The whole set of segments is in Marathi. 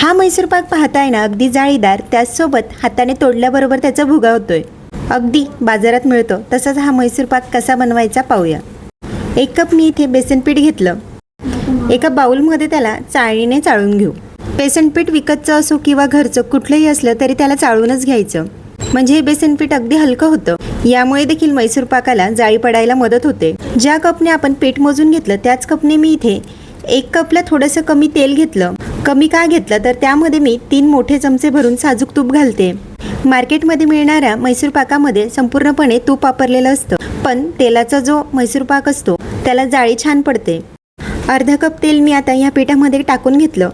हा मैसूर पाक पाहताय ना, अगदी जाळीदार, त्याचसोबत हाताने तोडल्याबरोबर त्याचा भुगा होतोय. अगदी बाजारात मिळतो तसाच हा मैसूर पाक कसा बनवायचा पाहूया. 1 कप मी इथे बेसन पीठ घेतलं. एका बाउलमध्ये त्याला चाळणीने चाळून घेऊ. बेसन पीठ विकतचं असो किंवा घरचं कुठलंही असलं तरी त्याला चाळूनच घ्यायचं, म्हणजे हे बेसन पीठ अगदी हलकं होतं. यामुळे देखील मैसूर पाकाला जाळी पडायला मदत होते. ज्या कपने आपण पीठ मोजून घेतलं त्याच कपने मी इथे 1 कपला थोडंसं कमी तेल घेतलं. कमी का घेतलं तर त्यामध्ये मी 3 मोठे चमचे भरून साजूक तूप घालते. मार्केटमध्ये मिळणाऱ्या मैसूर पाकामध्ये संपूर्णपणे तूप वापरलेलं असतं, पण तेलाचा जो मैसूर पाक असतो त्याला जाळी छान पडते. अर्धा कप तेल मी आता या पिठामध्ये टाकून घेतलं.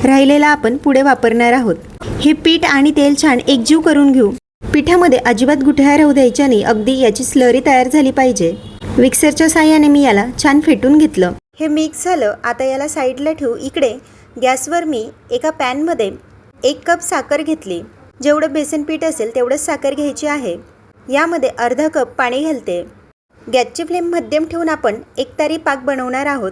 राहिलेला आपण पुढे वापरणार आहोत. हे पीठ आणि तेल छान एकजीव करून घेऊ. पिठामध्ये अजिबात गुठळ्या राहू द्यायच्या नाही, अगदी याची स्लरी तयार झाली पाहिजे. मिक्सरच्या साहाय्याने मी याला छान फेटून घेतलं. हे मिक्स झालं. आता याला साईडला ठेवू. इकडे गॅसवर मी एका पॅनमध्ये 1 कप साखर घेतली. जेवढं बेसन पीठ असेल तेवढंच साखर घ्यायची आहे. यामध्ये अर्धा कप पाणी घालते. गॅसची फ्लेम मध्यम ठेवून आपण एकतारी पाक बनवणार आहोत.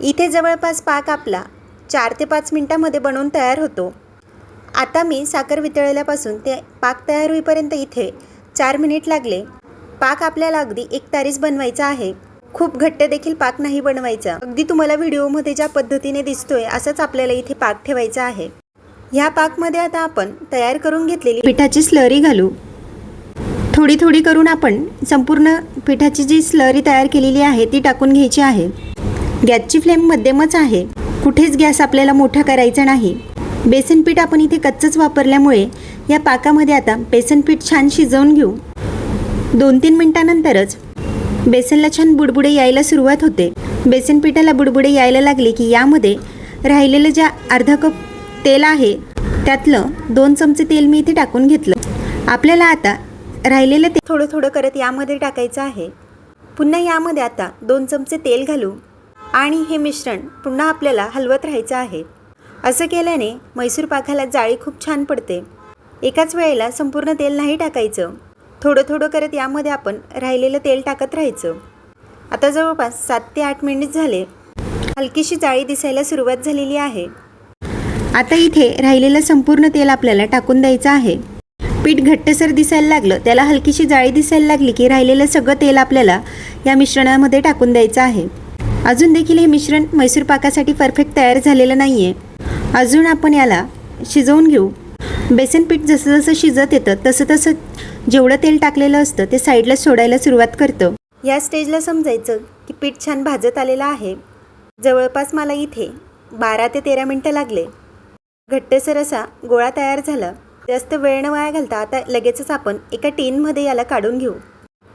इथे जवळपास पाक आपला 4 ते 5 मिनिटांमध्ये बनवून तयार होतो. आता मी साखर वितळल्यापासून ते पाक तयार होईपर्यंत इथे 4 मिनिट लागले. पाक आपल्याला अगदी एकतारीच बनवायचा आहे. खूप घट्ट देखील पाक नाही बनवायचा. अगदी तुम्हाला व्हिडिओमध्ये ज्या पद्धतीने दिसतोय असंच आपल्याला इथे पाक ठेवायचा आहे. ह्या पाकमध्ये आता आपण तयार करून घेतलेली पिठाची स्लरी घालू. थोडी थोडी करून आपण संपूर्ण पिठाची जी स्लरी तयार केलेली आहे ती टाकून घ्यायची आहे. गॅसची फ्लेम मध्यमच आहे. कुठेच गॅस आपल्याला मोठा करायचा नाही. बेसन पीठ आपण इथे कच्चंच वापरल्यामुळे या पाकामध्ये आता बेसन पीठ छान शिजवून घेऊ. 2-3 मिनिटांनंतरच बेसनला छान बुडबुडे यायला सुरुवात होते. बेसन पिठाला बुडबुडे यायला लागले की यामध्ये राहिलेलं ज्या अर्धा कप तेल आहे त्यातलं 2 चमचे तेल मी इथे टाकून घेतलं. आपल्याला आता राहिलेलं ते थोडं थोडं करत यामध्ये टाकायचं आहे. पुन्हा यामध्ये आता 2 चमचे तेल घालू आणि हे मिश्रण पुन्हा आपल्याला हलवत राहायचं आहे. असं केल्याने मैसूर पाकाला जाळी खूप छान पडते. एकाच वेळेला संपूर्ण तेल नाही टाकायचं. थोडं थोडं करत यामध्ये आपण राहिलेलं तेल टाकत राहायचं. आता जवळपास 7 ते 8 मिनिट झाले. हलकीशी जाळी दिसायला सुरुवात झालेली आहे. आता इथे राहिलेलं संपूर्ण तेल आपल्याला टाकून द्यायचं आहे. पीठ घट्टसर दिसायला लागलं, त्याला हलकीशी जाळी दिसायला लागली की राहिलेलं सगळं तेल आपल्याला या मिश्रणामध्ये टाकून द्यायचं आहे. अजून देखील हे मिश्रण मैसूर पाकासाठी परफेक्ट तयार झालेलं नाही आहे. अजून आपण याला शिजवून घेऊ. बेसन पीठ जसं जसं शिजत येतं तसं तसं जेवढं तेल टाकलेलं असतं ते साईडला सोडायला सुरुवात करतं. या स्टेजला समजायचं की पीठ छान भाजत आलेलं आहे. जवळपास मला इथे 12 ते 13 मिनटं लागले. घट्टसर असा गोळा तयार झाला. जास्त वेळ न वाया घालता आता लगेचच आपण एका टीनमध्ये याला काढून घेऊ.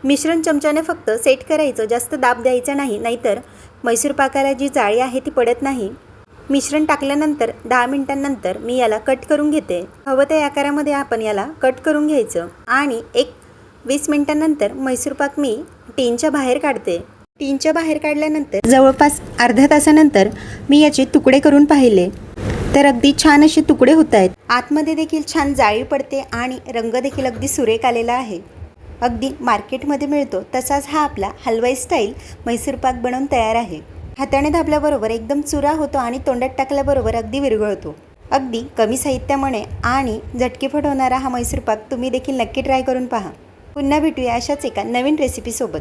मिश्रण चमच्याने फक्त सेट करायचं, जास्त दाब द्यायचा नाही, नाहीतर मैसूर पाकाला जी जाळी आहे ती पडत नाही. मिश्रण टाकल्यानंतर 10 मिनिटांनंतर मी याला कट करून घेते. हवं त्या आकारामध्ये आपण याला कट करून घ्यायचं आणि 20 मिनिटांनंतर मैसूर पाक मी टीनच्या बाहेर काढते. टीनच्या बाहेर काढल्यानंतर जवळपास अर्ध्या तासानंतर मी याचे तुकडे करून पाहिले तर अगदी छान असे तुकडे होत आहेत. आतमध्ये देखील छान जाळी पडते आणि रंग देखील अगदी सुरेख आलेला आहे. अगदी मार्केटमध्ये मिळतो तसाच हा आपला हलवाई स्टाईल मैसूर पाक बनवून तयार आहे. हाताने दाबल्याबरोबर एकदम चुरा होतो आणि तोंडात टाकल्याबरोबर अगदी विरघळतो. अगदी कमी साहित्यामुळे आणि झटकेफट होणारा हा मैसूर पाक तुम्ही देखील नक्की ट्राय करून पहा. पुन्हा भेटूया अशाच एका नवीन रेसिपीसोबत.